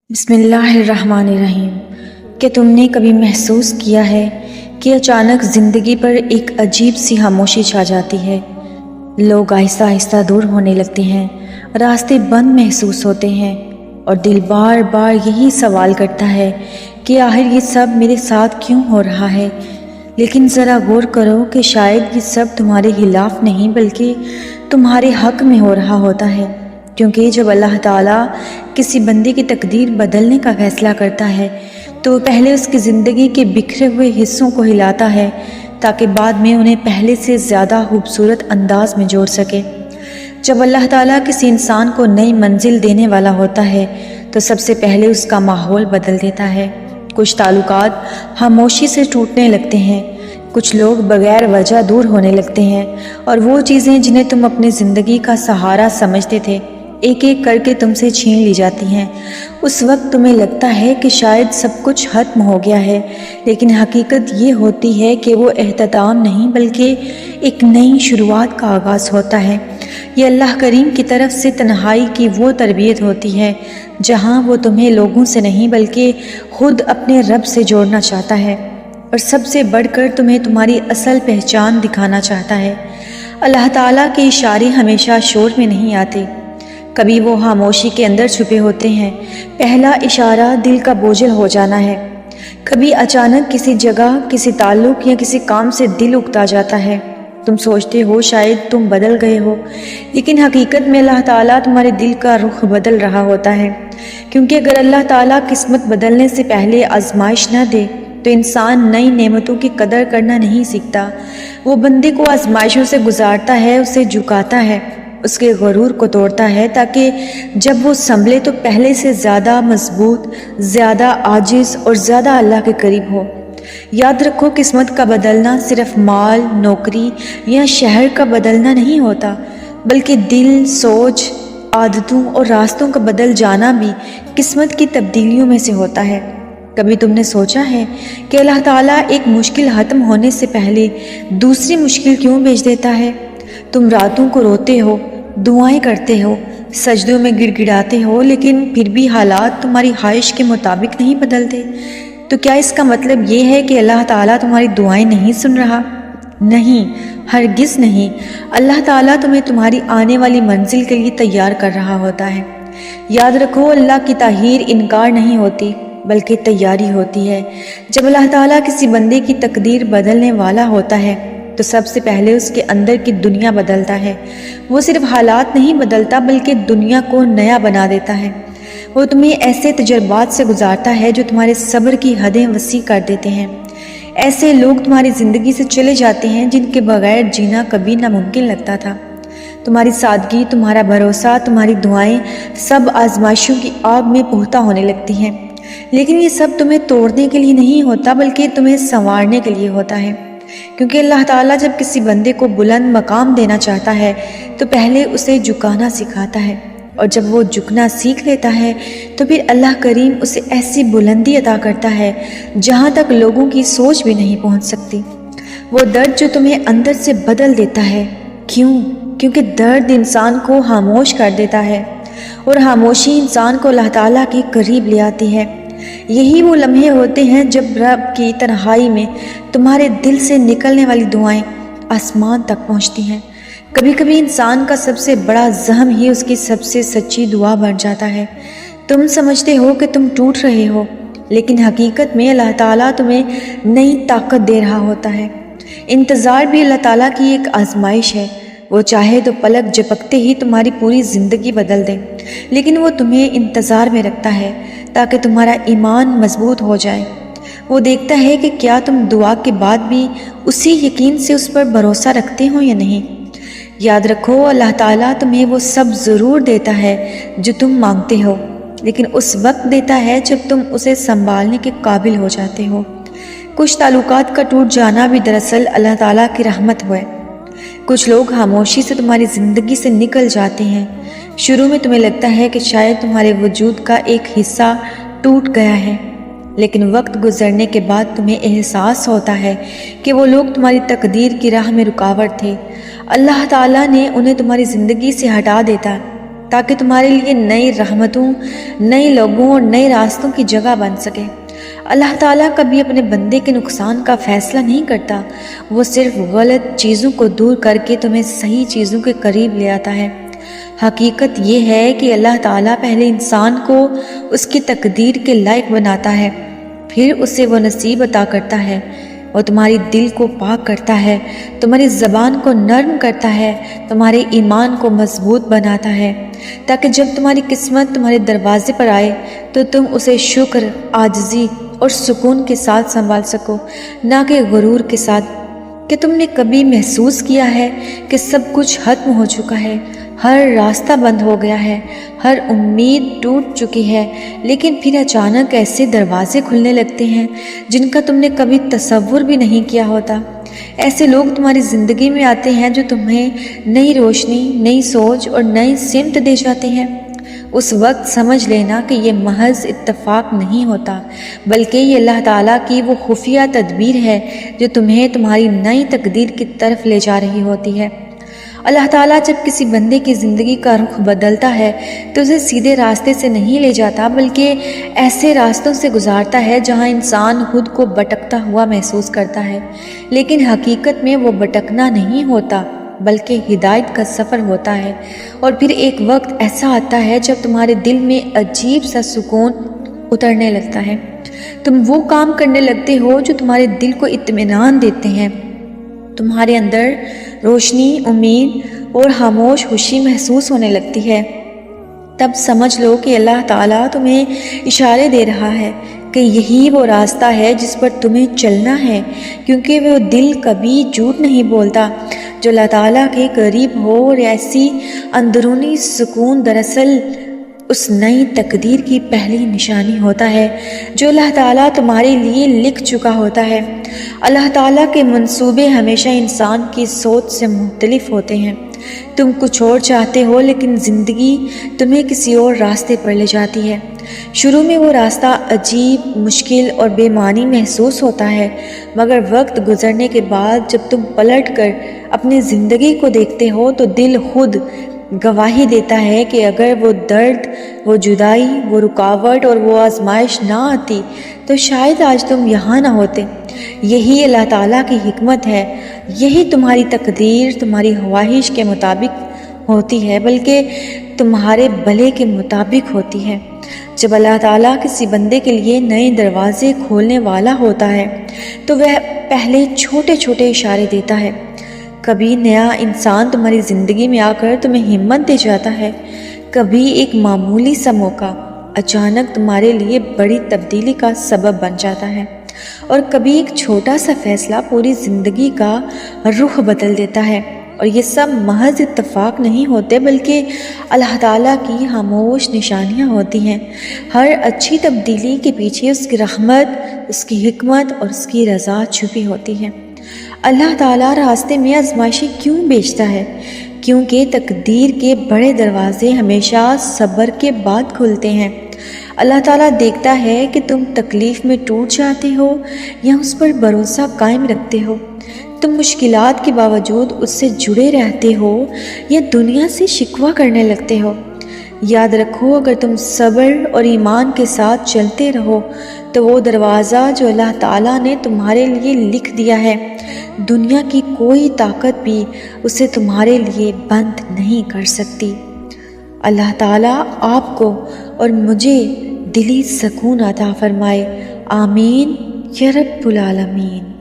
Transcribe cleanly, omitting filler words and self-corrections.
بسم اللہ الرحمن الرحیم۔ کہ تم نے کبھی محسوس کیا ہے کہ اچانک زندگی پر ایک عجیب سی خاموشی چھا جاتی ہے؟ لوگ آہستہ آہستہ دور ہونے لگتے ہیں، راستے بند محسوس ہوتے ہیں، اور دل بار بار یہی سوال کرتا ہے کہ آخر یہ سب میرے ساتھ کیوں ہو رہا ہے؟ لیکن ذرا غور کرو کہ شاید یہ سب تمہارے خلاف نہیں بلکہ تمہارے حق میں ہو رہا ہوتا ہے، کیونکہ جب اللہ تعالیٰ کسی بندے کی تقدیر بدلنے کا فیصلہ کرتا ہے تو پہلے اس کی زندگی کے بکھرے ہوئے حصوں کو ہلاتا ہے تاکہ بعد میں انہیں پہلے سے زیادہ خوبصورت انداز میں جوڑ سکے۔ جب اللہ تعالیٰ کسی انسان کو نئی منزل دینے والا ہوتا ہے تو سب سے پہلے اس کا ماحول بدل دیتا ہے۔ کچھ تعلقات خاموشی سے ٹوٹنے لگتے ہیں، کچھ لوگ بغیر وجہ دور ہونے لگتے ہیں، اور وہ چیزیں جنہیں تم اپنی زندگی کا سہارا سمجھتے تھے ایک ایک کر کے تم سے چھین لی جاتی ہیں۔ اس وقت تمہیں لگتا ہے کہ شاید سب کچھ ختم ہو گیا ہے، لیکن حقیقت یہ ہوتی ہے کہ وہ اختتام نہیں بلکہ ایک نئی شروعات کا آغاز ہوتا ہے۔ یہ اللہ کریم کی طرف سے تنہائی کی وہ تربیت ہوتی ہے جہاں وہ تمہیں لوگوں سے نہیں بلکہ خود اپنے رب سے جوڑنا چاہتا ہے، اور سب سے بڑھ کر تمہیں تمہاری اصل پہچان دکھانا چاہتا ہے۔ اللہ تعالیٰ کے اشارے ہمیشہ شور میں نہیں آتے، کبھی وہ خاموشی کے اندر چھپے ہوتے ہیں۔ پہلا اشارہ دل کا بوجھل ہو جانا ہے۔ کبھی اچانک کسی جگہ، کسی تعلق یا کسی کام سے دل اکتا جاتا ہے۔ تم سوچتے ہو شاید تم بدل گئے ہو، لیکن حقیقت میں اللہ تعالیٰ تمہارے دل کا رخ بدل رہا ہوتا ہے، کیونکہ اگر اللہ تعالیٰ قسمت بدلنے سے پہلے آزمائش نہ دے تو انسان نئی نعمتوں کی قدر کرنا نہیں سیکھتا۔ وہ بندے کو آزمائشوں سے گزارتا ہے، اسے جھکاتا ہے، اس کے غرور کو توڑتا ہے تاکہ جب وہ سنبھلے تو پہلے سے زیادہ مضبوط، زیادہ عاجز اور زیادہ اللہ کے قریب ہو۔ یاد رکھو، قسمت کا بدلنا صرف مال، نوکری یا شہر کا بدلنا نہیں ہوتا، بلکہ دل، سوچ، عادتوں اور راستوں کا بدل جانا بھی قسمت کی تبدیلیوں میں سے ہوتا ہے۔ کبھی تم نے سوچا ہے کہ اللہ تعالیٰ ایک مشکل ختم ہونے سے پہلے دوسری مشکل کیوں بھیج دیتا ہے؟ تم راتوں کو روتے ہو، دعائیں کرتے ہو، سجدوں میں گڑ گڑاتے ہو، لیکن پھر بھی حالات تمہاری خواہش کے مطابق نہیں بدلتے۔ تو کیا اس کا مطلب یہ ہے کہ اللہ تعالیٰ تمہاری دعائیں نہیں سن رہا؟ نہیں، ہرگز نہیں۔ اللہ تعالیٰ تمہیں تمہاری آنے والی منزل کے لیے تیار کر رہا ہوتا ہے۔ یاد رکھو، اللہ کی تاخیر انکار نہیں ہوتی بلکہ تیاری ہوتی ہے۔ جب اللہ تعالیٰ کسی بندے کی تقدیر بدلنے والا ہوتا ہے تو سب سے پہلے اس کے اندر کی دنیا بدلتا ہے۔ وہ صرف حالات نہیں بدلتا بلکہ دنیا کو نیا بنا دیتا ہے۔ وہ تمہیں ایسے تجربات سے گزارتا ہے جو تمہارے صبر کی حدیں وسیع کر دیتے ہیں۔ ایسے لوگ تمہاری زندگی سے چلے جاتے ہیں جن کے بغیر جینا کبھی ناممکن لگتا تھا۔ تمہاری سادگی، تمہارا بھروسہ، تمہاری دعائیں سب آزمائشوں کی آگ میں پختہ ہونے لگتی ہیں، لیکن یہ سب تمہیں توڑنے کے لیے نہیں ہوتا بلکہ تمہیں سنوارنے کے لیے ہوتا ہے، کیونکہ اللہ تعالیٰ جب کسی بندے کو بلند مقام دینا چاہتا ہے تو پہلے اسے جھکانا سکھاتا ہے، اور جب وہ جھکنا سیکھ لیتا ہے تو پھر اللہ کریم اسے ایسی بلندی عطا کرتا ہے جہاں تک لوگوں کی سوچ بھی نہیں پہنچ سکتی۔ وہ درد جو تمہیں اندر سے بدل دیتا ہے۔ کیوں؟ کیونکہ درد انسان کو خاموش کر دیتا ہے، اور خاموشی انسان کو اللہ تعالیٰ کے قریب لے آتی ہے۔ یہی وہ لمحے ہوتے ہیں جب رب کی تنہائی میں تمہارے دل سے نکلنے والی دعائیں آسمان تک پہنچتی ہیں۔ کبھی کبھی انسان کا سب سے بڑا زخم ہی اس کی سب سے سچی دعا بن جاتا ہے۔ تم سمجھتے ہو کہ تم ٹوٹ رہے ہو، لیکن حقیقت میں اللہ تعالیٰ تمہیں نئی طاقت دے رہا ہوتا ہے۔ انتظار بھی اللہ تعالیٰ کی ایک آزمائش ہے۔ وہ چاہے تو پلک جھپکتے ہی تمہاری پوری زندگی بدل دے، لیکن وہ تمہیں انتظار میں رکھتا ہے تاکہ تمہارا ایمان مضبوط ہو جائے۔ وہ دیکھتا ہے کہ کیا تم دعا کے بعد بھی اسی یقین سے اس پر بھروسہ رکھتے ہو یا نہیں۔ یاد رکھو، اللہ تعالیٰ تمہیں وہ سب ضرور دیتا ہے جو تم مانگتے ہو، لیکن اس وقت دیتا ہے جب تم اسے سنبھالنے کے قابل ہو جاتے ہو۔ کچھ تعلقات کا ٹوٹ جانا بھی دراصل اللہ تعالیٰ کی رحمت ہے۔ کچھ لوگ خاموشی سے تمہاری زندگی سے نکل جاتے ہیں۔ شروع میں تمہیں لگتا ہے کہ شاید تمہارے وجود کا ایک حصہ ٹوٹ گیا ہے، لیکن وقت گزرنے کے بعد تمہیں احساس ہوتا ہے کہ وہ لوگ تمہاری تقدیر کی راہ میں رکاوٹ تھے۔ اللہ تعالیٰ نے انہیں تمہاری زندگی سے ہٹا دیتا تاکہ تمہارے لیے نئی رحمتوں، نئے لوگوں اور نئے راستوں کی جگہ بن سکے۔ اللہ تعالیٰ کبھی اپنے بندے کے نقصان کا فیصلہ نہیں کرتا، وہ صرف غلط چیزوں کو دور کر کے تمہیں صحیح چیزوں کے قریب لے آتا ہے۔ حقیقت یہ ہے کہ اللہ تعالیٰ پہلے انسان کو اس کی تقدیر کے لائق بناتا ہے، پھر اسے وہ نصیب عطا کرتا ہے۔ وہ تمہاری دل کو پاک کرتا ہے، تمہاری زبان کو نرم کرتا ہے، تمہارے ایمان کو مضبوط بناتا ہے، تاکہ جب تمہاری قسمت تمہارے دروازے پر آئے تو تم اسے شکر، عاجزی اور سکون کے ساتھ سنبھال سکو، نہ کہ غرور کے ساتھ۔ کہ تم نے کبھی محسوس کیا ہے کہ سب کچھ ختم ہو چکا ہے، ہر راستہ بند ہو گیا ہے، ہر امید ٹوٹ چکی ہے، لیکن پھر اچانک ایسے دروازے کھلنے لگتے ہیں جن کا تم نے کبھی تصور بھی نہیں کیا ہوتا۔ ایسے لوگ تمہاری زندگی میں آتے ہیں جو تمہیں نئی روشنی، نئی سوچ اور نئی سمت دے جاتے ہیں۔ اس وقت سمجھ لینا کہ یہ محض اتفاق نہیں ہوتا، بلکہ یہ اللہ تعالیٰ کی وہ خفیہ تدبیر ہے جو تمہیں تمہاری نئی تقدیر کی طرف لے جا رہی ہوتی ہے۔ اللہ تعالیٰ جب کسی بندے کی زندگی کا رخ بدلتا ہے تو اسے سیدھے راستے سے نہیں لے جاتا، بلکہ ایسے راستوں سے گزارتا ہے جہاں انسان خود کو بھٹکتا ہوا محسوس کرتا ہے، لیکن حقیقت میں وہ بھٹکنا نہیں ہوتا بلکہ ہدایت کا سفر ہوتا ہے۔ اور پھر ایک وقت ایسا آتا ہے جب تمہارے دل میں عجیب سا سکون اترنے لگتا ہے، تم وہ کام کرنے لگتے ہو جو تمہارے دل کو اطمینان دیتے ہیں، تمہارے اندر روشنی، امید اور خاموش خوشی محسوس ہونے لگتی ہے۔ تب سمجھ لو کہ اللہ تعالیٰ تمہیں اشارے دے رہا ہے کہ یہی وہ راستہ ہے جس پر تمہیں چلنا ہے، کیونکہ وہ دل کبھی جھوٹ نہیں بولتا۔ جو اللہ تعالیٰ کے قریب ہو اور ایسی اندرونی سکون دراصل اس نئی تقدیر کی پہلی نشانی ہوتا ہے جو اللہ تعالیٰ تمہارے لیے لکھ چکا ہوتا ہے۔ اللہ تعالیٰ کے منصوبے ہمیشہ انسان کی سوچ سے مختلف ہوتے ہیں۔ تم کچھ اور چاہتے ہو لیکن زندگی تمہیں کسی اور راستے پر لے جاتی ہے۔ شروع میں وہ راستہ عجیب، مشکل اور بے معنی محسوس ہوتا ہے، مگر وقت گزرنے کے بعد جب تم پلٹ کر اپنی زندگی کو دیکھتے ہو تو دل خود گواہی دیتا ہے کہ اگر وہ درد، وہ جدائی، وہ رکاوٹ اور وہ آزمائش نہ آتی تو شاید آج تم یہاں نہ ہوتے۔ یہی اللہ تعالیٰ کی حکمت ہے، یہی تمہاری تقدیر تمہاری خواہش کے مطابق ہوتی ہے بلکہ تمہارے بھلے کے مطابق ہوتی ہے۔ جب اللہ تعالیٰ کسی بندے کے لیے نئے دروازے کھولنے والا ہوتا ہے تو وہ پہلے چھوٹے چھوٹے اشارے دیتا ہے۔ کبھی نیا انسان تمہاری زندگی میں آ کر تمہیں ہمت دے جاتا ہے، کبھی ایک معمولی سا موقع اچانک تمہارے لیے بڑی تبدیلی کا سبب بن جاتا ہے، اور کبھی ایک چھوٹا سا فیصلہ پوری زندگی کا رخ بدل دیتا ہے۔ اور یہ سب محض اتفاق نہیں ہوتے بلکہ اللہ تعالیٰ کی خاموش نشانیاں ہوتی ہیں۔ ہر اچھی تبدیلی کے پیچھے اس کی رحمت، اس کی حکمت اور اس کی رضا چھپی ہوتی ہے۔ اللہ تعالیٰ راستے میں آزمائشیں کیوں بھیجتا ہے؟ کیونکہ تقدیر کے بڑے دروازے ہمیشہ صبر کے بعد کھلتے ہیں۔ اللہ تعالیٰ دیکھتا ہے کہ تم تکلیف میں ٹوٹ جاتے ہو یا اس پر بھروسہ قائم رکھتے ہو، تم مشکلات کے باوجود اس سے جڑے رہتے ہو یا دنیا سے شکوہ کرنے لگتے ہو۔ یاد رکھو، اگر تم صبر اور ایمان کے ساتھ چلتے رہو تو وہ دروازہ جو اللہ تعالیٰ نے تمہارے لیے لکھ دیا ہے، دنیا کی کوئی طاقت بھی اسے تمہارے لیے بند نہیں کر سکتی۔ اللہ تعالیٰ آپ کو اور مجھے دلی سکون عطا فرمائے، آمین یا رب العالمین۔